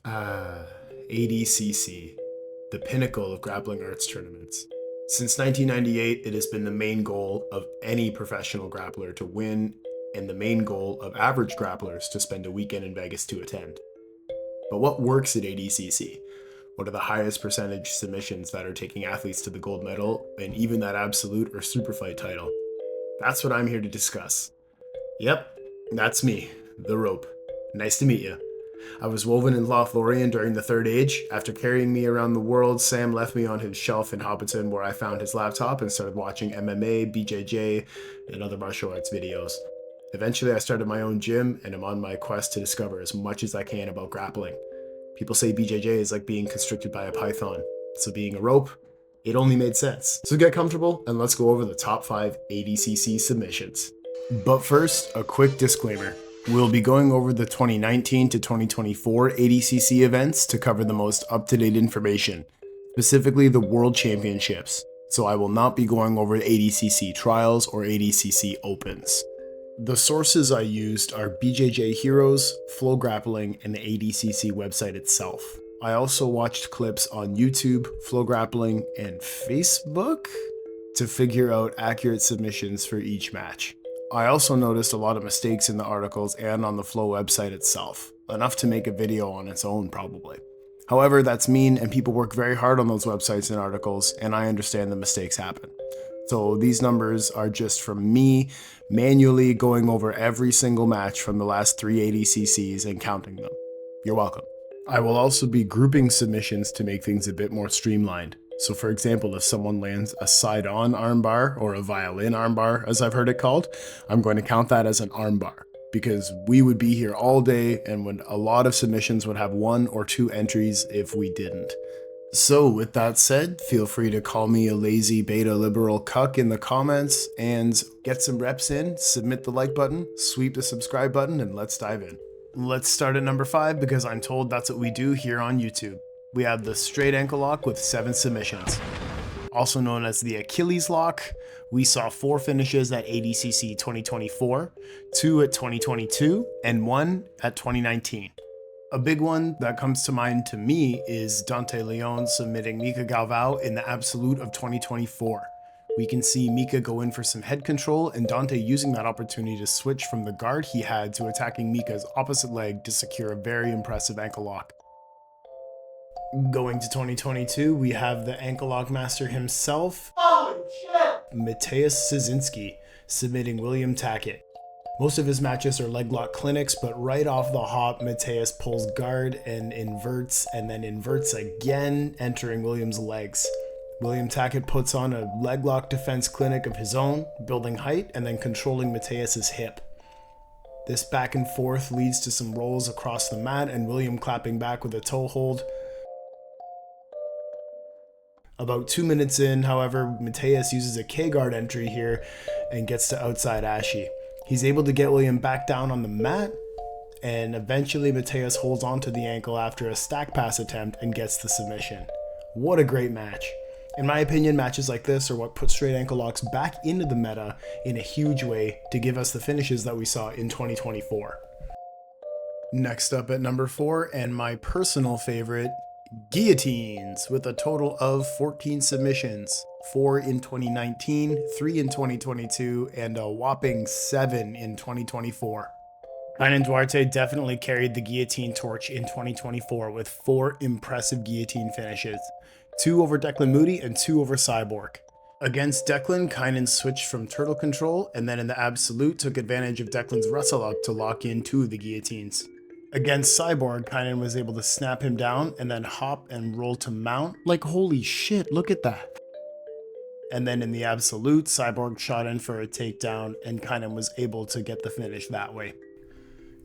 Ah, ADCC, the pinnacle of grappling arts tournaments. Since 1998, it has been the main goal of any professional grappler to win, and the main goal of average grapplers to spend a weekend in Vegas to attend. But what works at ADCC? What are the highest percentage submissions that are taking athletes to the gold medal and even that absolute or superfight title? That's what I'm here to discuss. Yep, that's me, the rope. Nice to meet you. I was woven in Lothlorien during the Third Age. After carrying me around the world, Sam left me on his shelf in Hobbiton where I found his laptop and started watching MMA, BJJ, and other martial arts videos. Eventually, I started my own gym and am on my quest to discover as much as I can about grappling. People say BJJ is like being constricted by a python, so being a rope, it only made sense. So get comfortable and let's go over the top 5 ADCC submissions. But first, a quick disclaimer. We'll be going over the 2019 to 2024 ADCC events to cover the most up-to-date information, specifically the World Championships, so I will not be going over ADCC trials or ADCC opens. The sources I used are BJJ Heroes, Flow Grappling, and the ADCC website itself. I also watched clips on YouTube, Flow Grappling, and Facebook to figure out accurate submissions for each match. I also noticed a lot of mistakes in the articles and on the Flow website itself, enough to make a video on its own probably. However, that's mean and people work very hard on those websites and articles, and I understand the mistakes happen. So these numbers are just from me manually going over every single match from the last 3 ADCCs and counting them. You're welcome. I will also be grouping submissions to make things a bit more streamlined. So for example, if someone lands a side-on armbar or a violin armbar, as I've heard it called, I'm going to count that as an armbar because we would be here all day and a lot of submissions would have 1 or 2 entries if we didn't. So with that said, feel free to call me a lazy beta liberal cuck in the comments and get some reps in, submit the like button, sweep the subscribe button, and let's dive in. Let's start at number 5 because I'm told that's what we do here on YouTube. We have the straight ankle lock with 7 submissions. Also known as the Achilles lock, we saw 4 finishes at ADCC 2024, 2 at 2022, and 1 at 2019. A big one that comes to mind to me is Dante Leon submitting Mika Galvao in the Absolute of 2024. We can see Mika go in for some head control and Dante using that opportunity to switch from the guard he had to attacking Mika's opposite leg to secure a very impressive ankle lock. Going to 2022, we have the ankle lock master himself, Mateusz Szynski, submitting William Tackett. Most of his matches are leg lock clinics, but right off the hop, Mateusz pulls guard and then inverts again, entering William's legs. William Tackett puts on a leg lock defense clinic of his own, building height and then controlling Mateusz's hip. This back and forth leads to some rolls across the mat and William clapping back with a toe hold. About 2 minutes in, however, Mateusz uses a K-guard entry here and gets to outside Ashi. He's able to get William back down on the mat, and eventually Mateusz holds onto the ankle after a stack pass attempt and gets the submission. What a great match. In my opinion, matches like this are what put straight ankle locks back into the meta in a huge way to give us the finishes that we saw in 2024. Next up at number 4, and my personal favorite, guillotines, with a total of 14 submissions. 4 in 2019, 3 in 2022, and a whopping 7 in 2024. Kaynan Duarte definitely carried the guillotine torch in 2024 with 4 impressive guillotine finishes. 2 over Declan Moody and 2 over Cyborg. Against Declan, Kaynan switched from turtle control and then in the absolute took advantage of Declan's wrestle up to lock in 2 of the guillotines. Against Cyborg, Kaynan was able to snap him down and then hop and roll to mount. Like holy shit, look at that. And then in the absolute, Cyborg shot in for a takedown and Kaynan was able to get the finish that way.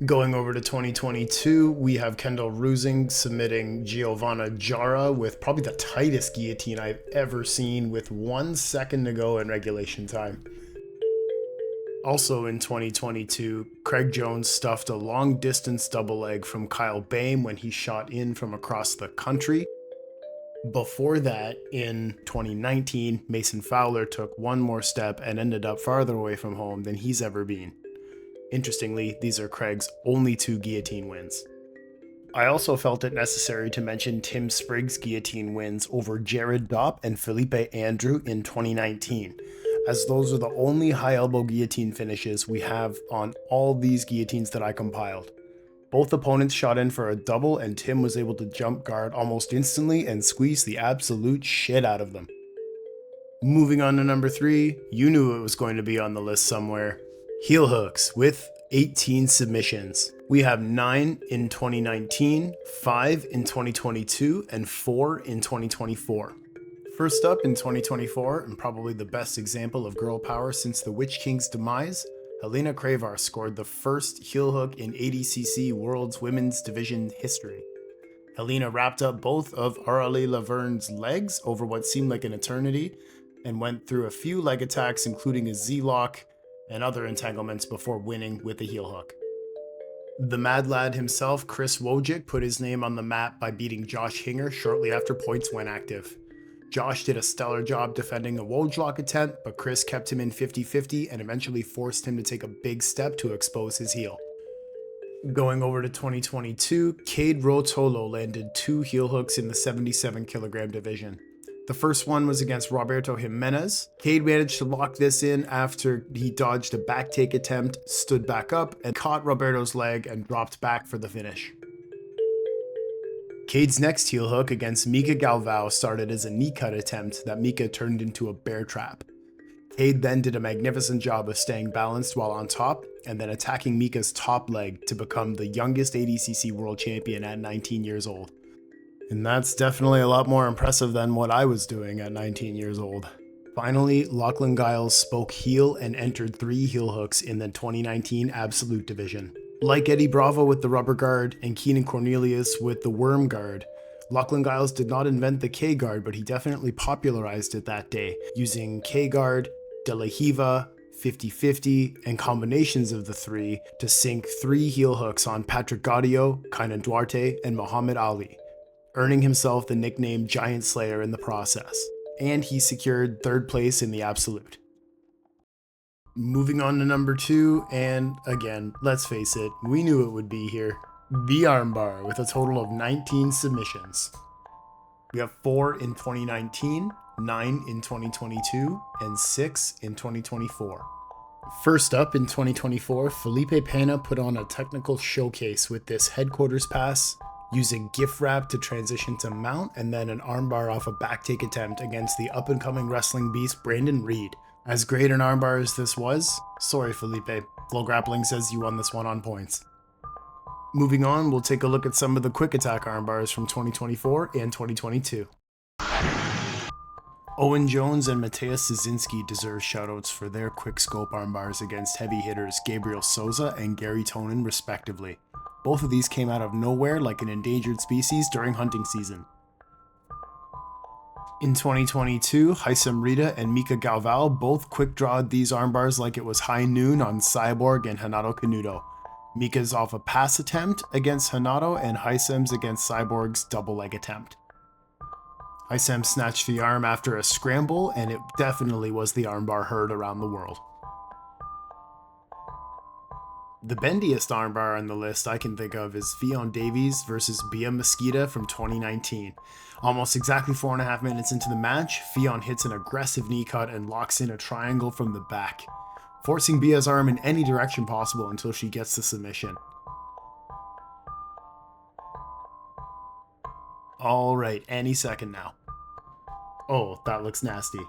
Going over to 2022, we have Kendall Rusing submitting Giovanna Jara with probably the tightest guillotine I've ever seen with 1 second to go in regulation time. Also in 2022, Craig Jones stuffed a long distance double leg from Kyle Baim when he shot in from across the country. Before that, in 2019, Mason Fowler took 1 more step and ended up farther away from home than he's ever been. Interestingly, these are Craig's only 2 guillotine wins. I also felt it necessary to mention Tim Spriggs' guillotine wins over Jared Dopp and Felipe Andrew in 2019, as those are the only high elbow guillotine finishes we have on all these guillotines that I compiled. Both opponents shot in for a double, and Tim was able to jump guard almost instantly and squeeze the absolute shit out of them. Moving on to number 3, you knew it was going to be on the list somewhere. Heel hooks with 18 submissions. We have 9 in 2019, 5 in 2022, and 4 in 2024. First up in 2024, and probably the best example of girl power since the Witch King's demise, Helena Kravar scored the first heel hook in ADCC Worlds Women's Division history. Helena wrapped up both of Aurélie Laverne's legs over what seemed like an eternity, and went through a few leg attacks including a Z-lock and other entanglements before winning with a heel hook. The Mad Lad himself, Chris Wojcik, put his name on the map by beating Josh Hinger shortly after points went active. Josh did a stellar job defending a Woj lock attempt, but Chris kept him in 50-50 and eventually forced him to take a big step to expose his heel. Going over to 2022, Cade Rotolo landed 2 heel hooks in the 77 kilogram division. The first one was against Roberto Jimenez. Cade managed to lock this in after he dodged a back take attempt, stood back up, and caught Roberto's leg and dropped back for the finish. Cade's next heel hook against Mika Galvao started as a knee cut attempt that Mika turned into a bear trap. Cade then did a magnificent job of staying balanced while on top, and then attacking Mika's top leg to become the youngest ADCC World Champion at 19 years old. And that's definitely a lot more impressive than what I was doing at 19 years old. Finally, Lachlan Giles spoke heel and entered 3 heel hooks in the 2019 Absolute Division. Like Eddie Bravo with the rubber guard and Keenan Cornelius with the worm guard, Lachlan Giles did not invent the K guard, but he definitely popularized it that day, using K guard, De La Hiva, 50-50, and combinations of the 3 to sink 3 heel hooks on Patrick Gaudio, Kainan Duarte, and Muhammad Ali, earning himself the nickname Giant Slayer in the process, and he secured 3rd place in the Absolute. Moving on to number 2, and again, let's face it, we knew it would be here. The armbar with a total of 19 submissions. We have 4 in 2019, 9 in 2022, and 6 in 2024. First up in 2024, Felipe Pena put on a technical showcase with this headquarters pass, using gift wrap to transition to mount, and then an armbar off a back take attempt against the up-and-coming wrestling beast Brandon Reed. As great an armbar as this was, sorry Felipe, Flow Grappling says you won this one on points. Moving on, we'll take a look at some of the quick attack armbars from 2024 and 2022. Owen Jones and Mateusz Szynski deserve shoutouts for their quick scope armbars against heavy hitters Gabriel Souza and Gary Tonin respectively. Both of these came out of nowhere like an endangered species during hunting season. In 2022, Haisam Rita and Mika Galvao both quick-drawed these armbars like it was high noon on Cyborg and Hanato Canuto. Mika's off a pass attempt against Hanato and Haisam's against Cyborg's double leg attempt. Haisam snatched the arm after a scramble, and it definitely was the armbar heard around the world. The bendiest armbar on the list I can think of is Fionn Davies versus Bia Mesquita from 2019. Almost exactly 4.5 minutes into the match, Fionn hits an aggressive knee cut and locks in a triangle from the back, forcing Bia's arm in any direction possible until she gets the submission. Alright, any second now. Oh, that looks nasty.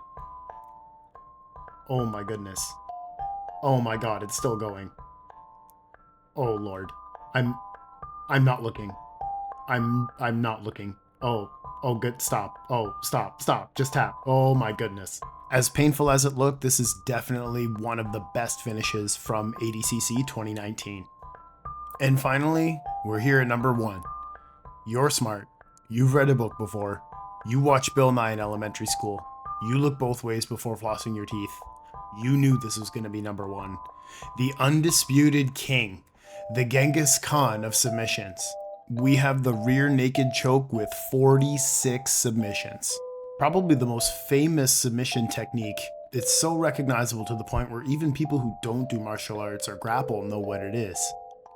Oh my goodness. Oh my god, it's still going. Oh lord. I'm not looking. I'm not looking. Oh good, stop. Oh, stop. Just tap. Oh my goodness. As painful as it looked, this is definitely one of the best finishes from ADCC 2019. And finally, we're here at number 1. You're smart. You've read a book before. You watched Bill Nye in elementary school. You look both ways before flossing your teeth. You knew this was going to be number 1. The undisputed king. The Genghis Khan of submissions. We have the rear naked choke with 46 submissions. Probably the most famous submission technique. It's so recognizable to the point where even people who don't do martial arts or grapple know what it is.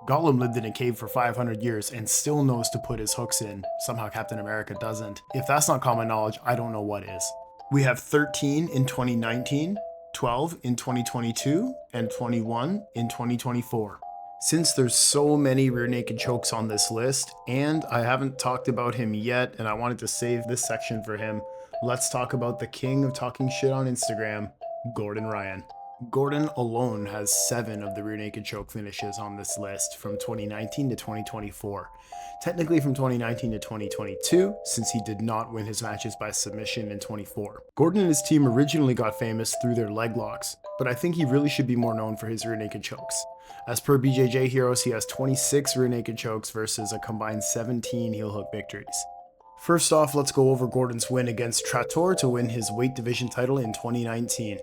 Gollum lived in a cave for 500 years and still knows to put his hooks in. Somehow Captain America doesn't. If that's not common knowledge, I don't know what is. We have 13 in 2019, 12 in 2022, and 21 in 2024. Since there's so many rear naked chokes on this list, and I haven't talked about him yet, and I wanted to save this section for him, let's talk about the king of talking shit on Instagram, Gordon Ryan. Gordon alone has 7 of the rear naked choke finishes on this list from 2019 to 2024. Technically from 2019 to 2022, since he did not win his matches by submission in 24. Gordon and his team originally got famous through their leg locks, but I think he really should be more known for his rear naked chokes. As per BJJ Heroes, he has 26 rear naked chokes versus a combined 17 heel hook victories. First off, let's go over Gordon's win against Trattor to win his weight division title in 2019.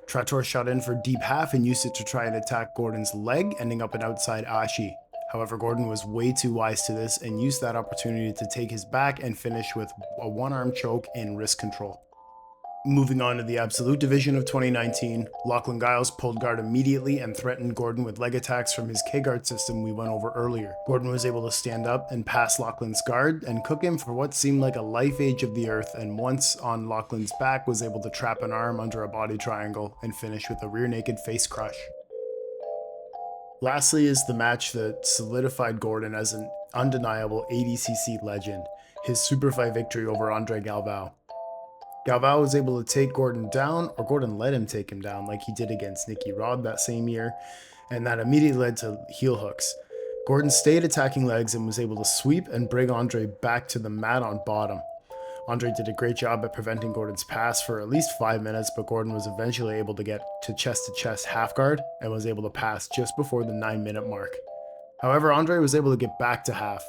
Trattor shot in for deep half and used it to try and attack Gordon's leg, ending up an outside ashi. However, Gordon was way too wise to this and used that opportunity to take his back and finish with a one-arm choke and wrist control. Moving on to the Absolute Division of 2019, Lachlan Giles pulled guard immediately and threatened Gordon with leg attacks from his K-guard system we went over earlier. Gordon was able to stand up and pass Lachlan's guard and cook him for what seemed like a life age of the earth, and once on Lachlan's back was able to trap an arm under a body triangle and finish with a rear naked face crush. Lastly is the match that solidified Gordon as an undeniable ADCC legend, his super fight victory over Andre Galvao. Galvao was able to take Gordon down, or Gordon let him take him down like he did against Nicky Rod that same year, and that immediately led to heel hooks. Gordon stayed attacking legs and was able to sweep and bring Andre back to the mat on bottom. Andre did a great job at preventing Gordon's pass for at least 5 minutes, but Gordon was eventually able to get to chest half guard and was able to pass just before the 9-minute mark. However, Andre was able to get back to half.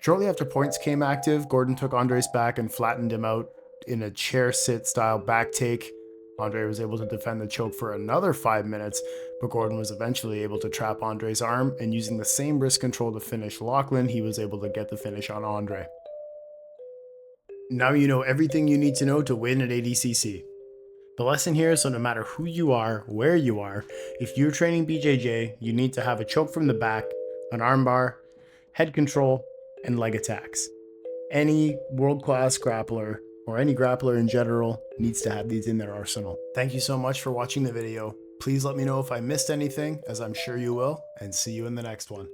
Shortly after points came active, Gordon took Andre's back and flattened him out in a chair sit style back take. Andre was able to defend the choke for another 5 minutes, but Gordon was eventually able to trap Andre's arm, and using the same wrist control to finish Lachlan, he was able to get the finish on Andre. Now you know everything you need to know to win at ADCC. The lesson here is, so no matter who you are, where you are, if you're training BJJ, you need to have a choke from the back, an armbar, head control, and leg attacks. Any world-class grappler, or any grappler in general, needs to have these in their arsenal. Thank you so much for watching the video. Please let me know if I missed anything, as I'm sure you will, and see you in the next one.